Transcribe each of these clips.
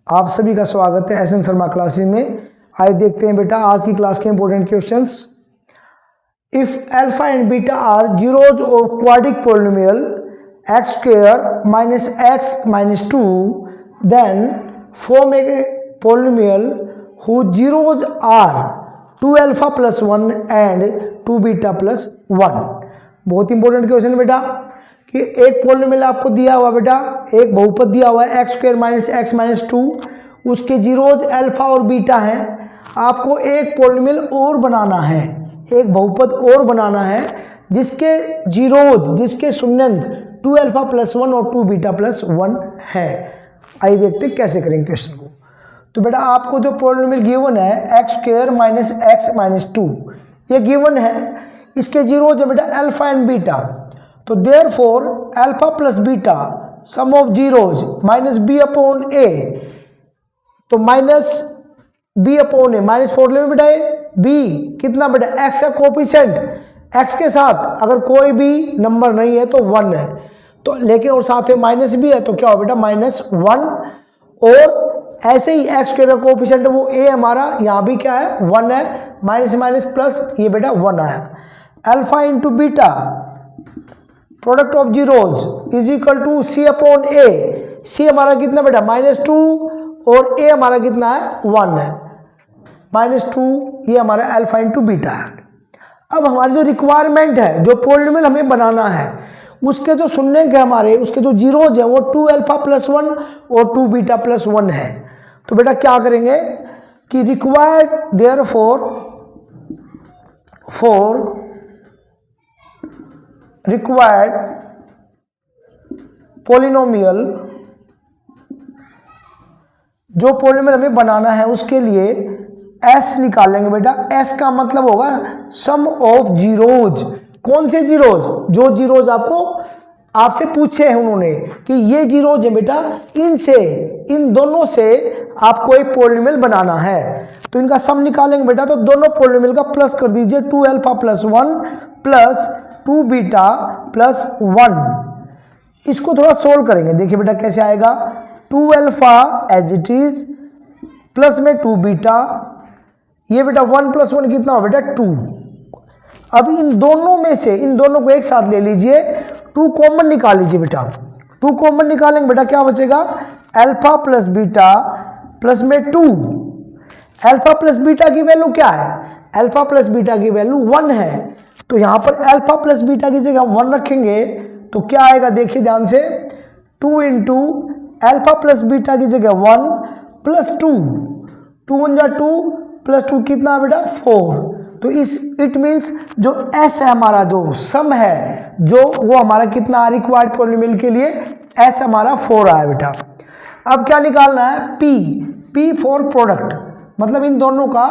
आप सभी का स्वागत है एसएन शर्मा क्लासेस में। आइए देखते हैं बेटा आज की क्लास के important questions. If alpha and beta are zeros of quadric polynomial x square minus x minus 2 then form a polynomial who zeros are 2 alpha plus 1 and 2 beta plus 1। बहुत important question बेटा कि एक polynomial आपको दिया हुआ बेटा, एक बहुपद दिया हुआ है x square minus x minus 2, उसके जीरोज अल्फा और बीटा है। आपको एक पॉलिनोमियल और बनाना है, एक बहुपद और बनाना है जिसके जीरोज, जिसके शून्यंक 2 अल्फा प्लस 1 और 2 बीटा प्लस 1 है। आइए देखते हैं कैसे करेंगे क्वेश्चन को। तो बेटा आपको जो पॉलिनोमियल गिवन है x square minus x minus 2, ये गिवन है। इसके जीरोज है बेटा अल्फा एंड बीटा। तो therefore alpha plus beta sum of zeros minus b upon a, तो minus b upon a minus 4 ले बेटा ए बी कितना बेटा एक्स का कोफिशिएंट, एक्स के साथ अगर कोई भी नंबर नहीं है तो 1 है, तो लेकिन और साथ में माइनस भी है तो क्या हो बेटा -1। और ऐसे ही एक्स के कोफिशिएंट वो ए हमारा यहाँ भी क्या है 1 है, माइनस माइनस प्लस ये बेटा 1 आया। Alpha into beta product of zeros is equal to c upon a. C हमारा कितना बेटा -2 और ए हमारा कितना है 1 है, -2 ये हमारा अल्फा इंटू बीटा है। अब हमारी जो रिक्वायरमेंट है, जो पॉलिनोमियल हमें बनाना है, उसके जो शून्यंक है हमारे, उसके जो जीरोज है वो 2 अल्फा प्लस 1 और 2 बीटा प्लस 1 है। तो बेटा क्या करेंगे कि रिक्वायर्ड देयरफॉर रिक्वायर्ड पॉलिनोमियल, जो पॉलिनोमियल हमें बनाना है उसके लिए एस निकालेंगे बेटा। एस का मतलब होगा सम ऑफ जीरोज। कौन से जीरोज? जो जीरोज आपसे पूछे हैं उन्होंने कि ये जीरोज है बेटा, इनसे, इन दोनों से आपको एक पॉलिनोमियल बनाना है, तो इनका सम निकालेंगे बेटा। तो दोनों पॉलिनोमियल का प्लस कर दीजिए, 2 alpha plus 1 plus 2 beta plus 1। इसको थोड़ा सोल्व करेंगे, देखिए बेटा कैसे आएगा। 2 alpha as it is plus में 2 बीटा, ये बेटा 1 प्लस 1 कितना हो बेटा 2। अब इन दोनों में से, इन दोनों को एक साथ ले लीजिए, 2 कॉमन निकाल लीजिए बेटा। 2 कॉमन निकालेंगे बेटा क्या बचेगा, अल्फा प्लस बीटा प्लस में 2। अल्फा प्लस बीटा की वैल्यू क्या है? अल्फा प्लस बीटा की वैल्यू 1 है, तो यहां पर अल्फा प्लस बीटा की जगह 1 रखेंगे तो क्या आएगा, देखिए ध्यान से, 2 इंटू अल्फा प्लस बीटा की जगह 1 प्लस 2, 2 1 जा 2 प्लस 2 कितना बेटा 4। तो इट मीन्स जो एस है हमारा, जो सम है, जो वो हमारा कितना रिक्वायर्ड पॉलिनोमियल के लिए एस हमारा 4 आया बेटा। अब क्या निकालना है, पी फॉर प्रोडक्ट, मतलब इन दोनों का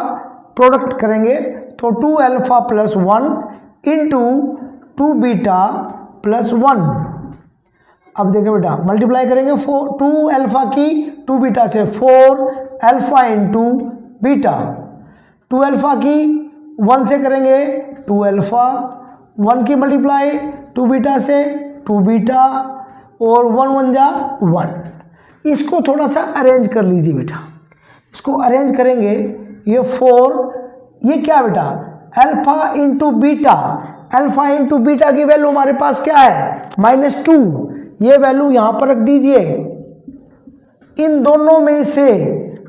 प्रोडक्ट करेंगे। तो 2 alpha plus 1 into 2 beta plus 1। अब देखिए बेटा मल्टीप्लाई करेंगे 2 अल्फा की 2 बीटा से, 4 अल्फा इंटू बीटा। 2 अल्फा की 1 से करेंगे 2 अल्फा, 1 की मल्टीप्लाई 2 बीटा से 2 बीटा, और 1 1 जा 1। इसको थोड़ा सा अरेंज कर लीजिए बेटा। इसको अरेंज करेंगे, ये 4, ये क्या बेटा alpha into beta. Alpha into beta की वैल्यू हमारे पास क्या है -2, ये वैल्यू यहां पर रख दीजिए। इन दोनों में से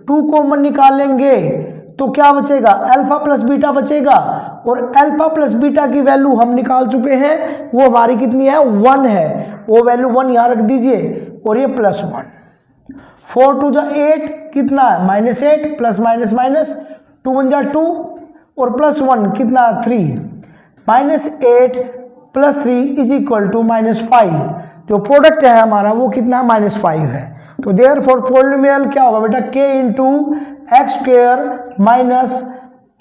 2 कॉमन निकालेंगे तो क्या बचेगा, अल्फा प्लस बीटा बचेगा, और अल्फा प्लस बीटा की वैल्यू हम निकाल चुके हैं, वो हमारी कितनी है 1 है, वो वैल्यू 1 यहां रख दीजिए, और ये प्लस 1। 4 2 जा 8 कितना है -8 प्लस माइनस माइनस, 2 1 जा 2 और प्लस 1 कितना 3, -8 प्लस 3 इज इक्वल टू -5। जो प्रोडक्ट है हमारा वो कितना -5 है। तो देयरफॉर पॉलिनोमियल क्या होगा बेटा, k into x square minus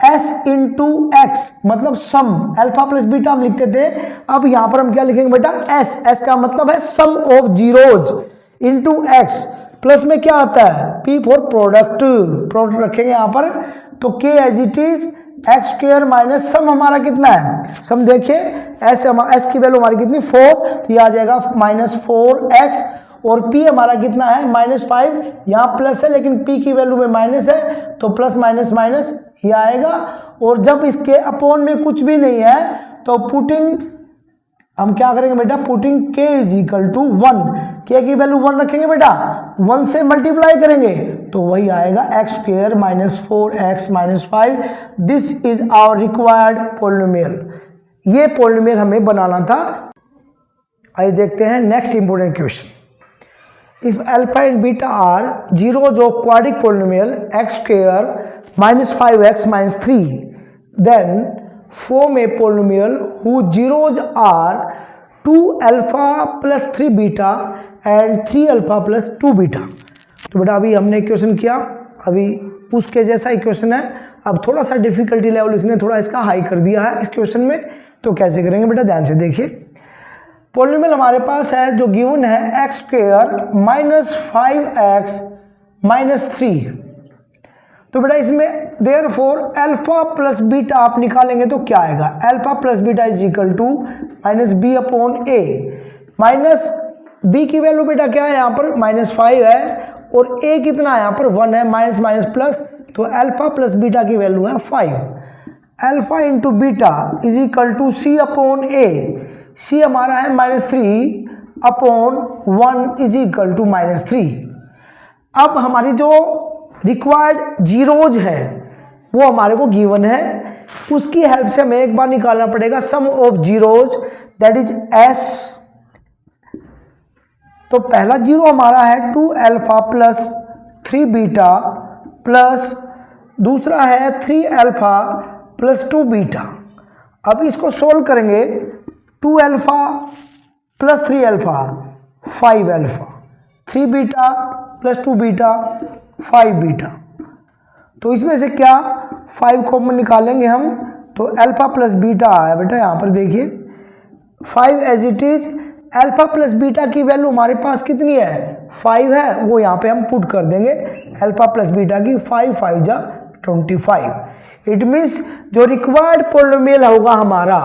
S into x, मतलब सम। अल्फा प्लस बीटा हम लिखते थे, अब यहां पर हम क्या लिखेंगे बेटा एस का मतलब है sum of zeros into x, plus में क्या आता है p फॉर प्रोडक्ट रखेंगे यहां पर। तो k as it is x square minus sum हमारा कितना है, सम देखिए एस की वैल्यू हमारी कितनी 4, तो ये आ जाएगा -4x और p हमारा कितना है -5, यहाँ प्लस है लेकिन p की वैल्यू में माइनस है तो प्लस माइनस माइनस ये आएगा। और जब इसके अपॉन में कुछ भी नहीं है तो पुटिंग हम क्या करेंगे बेटा, putting k is equal to 1, k की वैल्यू 1 रखेंगे बेटा, 1 से मल्टीप्लाई करेंगे तो वही आएगा x square -4x -5। This is our required polynomial. ये पोलिनोमियल हमें बनाना था। आइए देखते हैं next important question. If alpha and beta are zeros of quadric polynomial x square -5x -3 then form a polynomial whose zeros are 2 alpha plus 3 beta and 3 alpha plus 2 beta। तो बेटा अभी हमने इक्वेशन किया, अभी उसके जैसा इक्वेशन है। अब थोड़ा सा डिफिकल्टी लेवल इसने थोड़ा इसका हाई कर दिया है इस क्वेश्चन में। तो कैसे करेंगे बेटा, ध्यान से देखिए। पोलिनोमियल हमारे पास है जो गिवन है x स्क्वायर -5x -3। तो बेटा इसमें देयरफॉर अल्फा प्लस बीटा आप निकालेंगे तो क्या आएगा, alpha plus beta is equal to -b upon a। Minus b की वैल्यू बेटा क्या है यहाँ पर -5 है और a कितना है यहाँ पर 1 है, माइनस माइनस प्लस, तो अल्फा प्लस बीटा की वैल्यू है 5। Alpha into beta is equal to c upon a। c हमारा है -3 अपॉन 1 इज इक्वल टू -3। अब हमारी जो रिक्वायर्ड जीरोज है वो हमारे को गिवन है, उसकी हेल्प से हमें एक बार निकालना पड़ेगा sum of zeros that is s। तो पहला जीरो हमारा है 2 अल्फा प्लस 3 बीटा प्लस दूसरा है 3 अल्फा प्लस 2 बीटा। अब इसको सोल्व करेंगे, 2 alpha plus 3 alpha 5 alpha, 3 beta plus 2 beta 5 beta. तो इसमें से क्या 5 कॉमन निकालेंगे हम, तो अल्फा प्लस बीटा आया बेटा यहाँ पर देखिए 5 as it is. Alpha plus beta की वैल्यू हमारे पास कितनी है 5 है, वो यहाँ पे हम पुट कर देंगे अल्फा प्लस बीटा की 5 5 जा 25। इट मीन्स जो रिक्वायर्ड पोलिनोमियल होगा हमारा,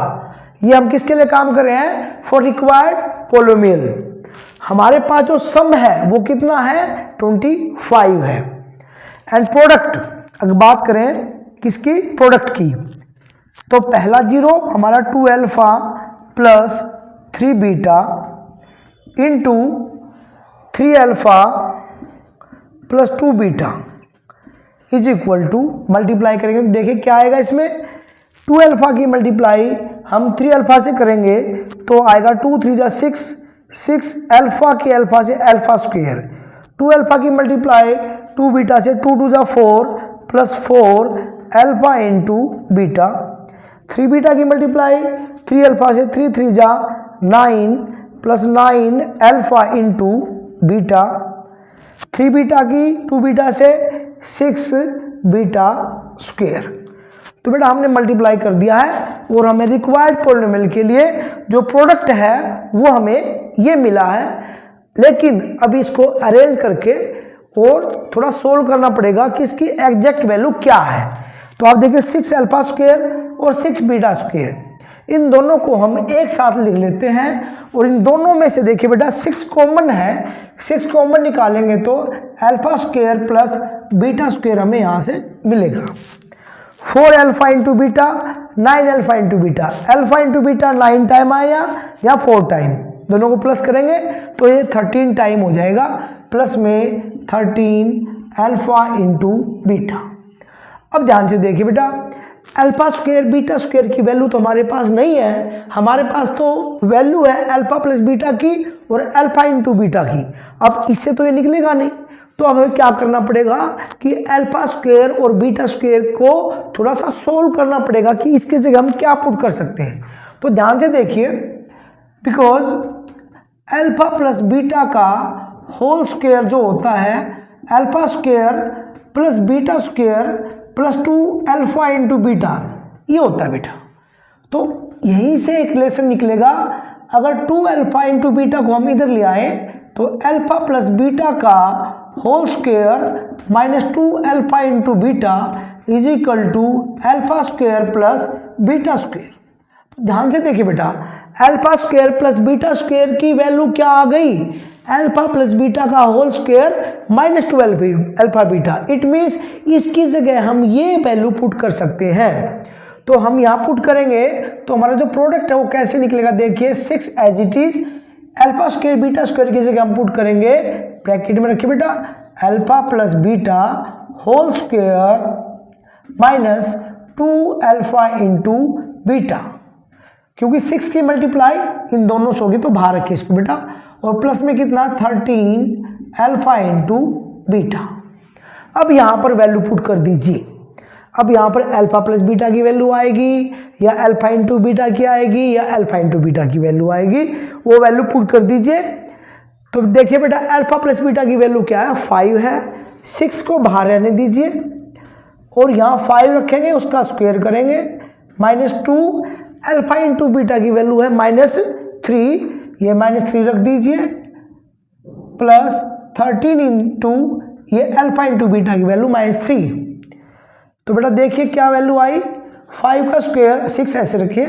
ये हम किसके लिए काम कर रहे हैं, फॉर रिक्वायर्ड पोलिनोमियल। हमारे पास जो सम है वो कितना है 25 है। एंड प्रोडक्ट, अगर बात करें किसकी, प्रोडक्ट की, तो पहला जीरो हमारा 2 alpha plus 3 beta into 3 alpha plus 2 beta is equal to, multiply करेंगे तो देखिए क्या आएगा इसमें, 2 अल्फा की मल्टीप्लाई हम 3 अल्फा से करेंगे तो आएगा 2 3 जा 6, 6 अल्फा के अल्फा से अल्फा स्क्वायर, 2 अल्फा की मल्टीप्लाई 2 बीटा से 2 2 जा 4 plus 4 alpha into beta, 3 beta की मल्टीप्लाई 3 अल्फा से 3 3 जा 9 plus 9 alpha into beta, 3 beta की 2 बीटा से 6 बीटा स्क्वायर। तो बेटा हमने मल्टीप्लाई कर दिया है और हमें रिक्वायर्ड पोलिनोमियल के लिए जो प्रोडक्ट है वो हमें ये मिला है। लेकिन अभी इसको अरेंज करके और थोड़ा सोल्व करना पड़ेगा कि इसकी एग्जैक्ट वैल्यू क्या है। तो आप देखिए 6 अल्फा स्क्वायर और 6 बीटा स्क्वायर, इन दोनों को हम एक साथ लिख लेते हैं और इन दोनों में से देखिए बेटा 6 कॉमन है, 6 कॉमन निकालेंगे तो alpha square plus beta square हमें यहाँ से मिलेगा। 4 alpha into beta 9 alpha into beta, alpha into beta 9 time आया या 4 टाइम, दोनों को प्लस करेंगे तो ये 13 टाइम हो जाएगा, प्लस में 13 अल्फा इंटू बीटा। अब ध्यान से देखिए बेटा, अल्फा स्क्वायर बीटा स्क्वायर की वैल्यू तो हमारे पास नहीं है, हमारे पास तो वैल्यू है अल्फा प्लस बीटा की और अल्फा इंटू बीटा की। अब इससे तो ये निकलेगा नहीं, तो अब हमें क्या करना पड़ेगा कि अल्फा स्क्वायर और बीटा स्क्वायर को थोड़ा सा सोल्व करना पड़ेगा कि इसके जगह हम क्या पुट कर सकते हैं। तो ध्यान से देखिए, बिकॉज अल्फा प्लस बीटा का होल स्क्वायर जो होता है alpha square plus beta square plus 2 alpha into beta, ये होता है बेटा। तो यहीं से एक रिलेशन निकलेगा, अगर 2 अल्फा इंटू बीटा को हम इधर ले आए तो अल्फा प्लस बीटा का whole square minus 2 alpha into beta is equal to alpha square plus beta square. तो ध्यान से देखिए बेटा, alpha square plus beta square की वैल्यू क्या आ गई, अल्फा प्लस बीटा का whole square minus 2 alpha beta. It means इसकी जगह हम ये वैल्यू पुट कर सकते हैं। तो हम यहाँ पुट करेंगे तो हमारा जो प्रोडक्ट है वो कैसे निकलेगा, देखिए 6 as it is alpha square beta square की जगह हम पुट करेंगे, ब्रैकेट में रखिए बेटा, alpha plus beta whole square minus 2 alpha into beta, क्योंकि 6 की मल्टीप्लाई इन दोनों से होगी तो बाहर रखिए इसको बेटा, और प्लस में कितना 13 अल्फा इंटू बीटा। अब यहाँ पर वैल्यू पुट कर दीजिए। अब यहाँ पर अल्फा प्लस बीटा की वैल्यू आएगी या अल्फा इंटू बीटा की आएगी या अल्फा इंटू बीटा की वैल्यू आएगी, वो वैल्यू पुट कर दीजिए। तो देखिए बेटा अल्फा प्लस बीटा की वैल्यू क्या है, 5 है, 6 को बाहर रहने दीजिए और यहाँ 5 रखेंगे, उसका स्क्वायर करेंगे, -2 अल्फा इंटू बीटा की वैल्यू है -3, ये -3 रख दीजिए, प्लस 13 इंटू ये अल्फा इंटू बीटा की वैल्यू -3। तो बेटा देखिए क्या वैल्यू आई, 5 का स्क्वायर 6 ऐसे रखिए,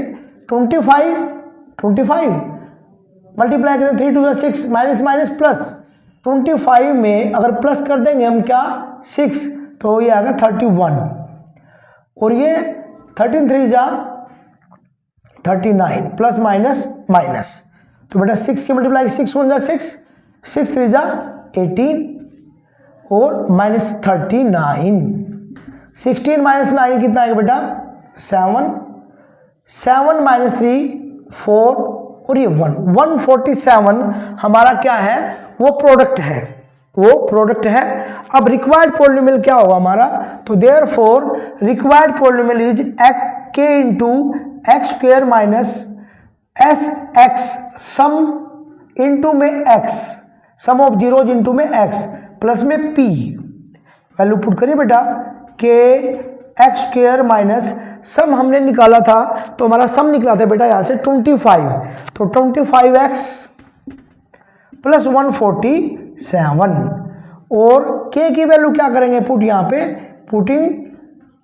25 मल्टीप्लाई करें 3 2 6 माइनस माइनस प्लस, 25 में अगर प्लस कर देंगे हम क्या 6 तो ये आएगा 31, और ये 13 3 जा 39 प्लस माइनस माइनस, तो बेटा 6 की मल्टीप्लाई 6 1 जा 6 6 3 जा 18 और -39, 16 - 9 कितना आएगा बेटा 7 7 - 3 4 और ये 147 हमारा क्या है, वो प्रोडक्ट है, वो प्रोडक्ट है। अब रिक्वायर्ड पॉलिनोमियल क्या होगा हमारा, तो therefore required polynomial is k into x square minus s x sum into में x, sum of zeros into में x प्लस में p, वैल्यू पुट करिए बेटा, k x square minus sum हमने निकाला था तो हमारा सम निकला था बेटा यहाँ से 25, तो 25x प्लस 147 और k की वैल्यू क्या करेंगे पुट, यहाँ पे putting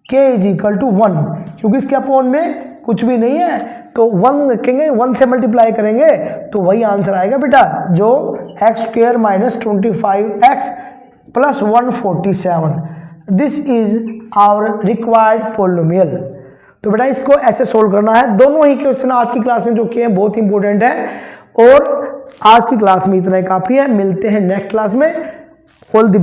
k is equal to 1, क्योंकि इसके अपोन में कुछ भी नहीं है तो 1 रखेंगे, 1 से मल्टीप्लाई करेंगे तो वही आंसर आएगा बेटा, जो x square minus 25x plus 147, this is our required polynomial. तो बेटा इसको ऐसे सोल्व करना है। दोनों ही क्वेश्चन आज की क्लास में जो किए हैं बहुत इंपॉर्टेंट है, और आज की क्लास में इतना ही काफी है। मिलते हैं नेक्स्ट क्लास में। All the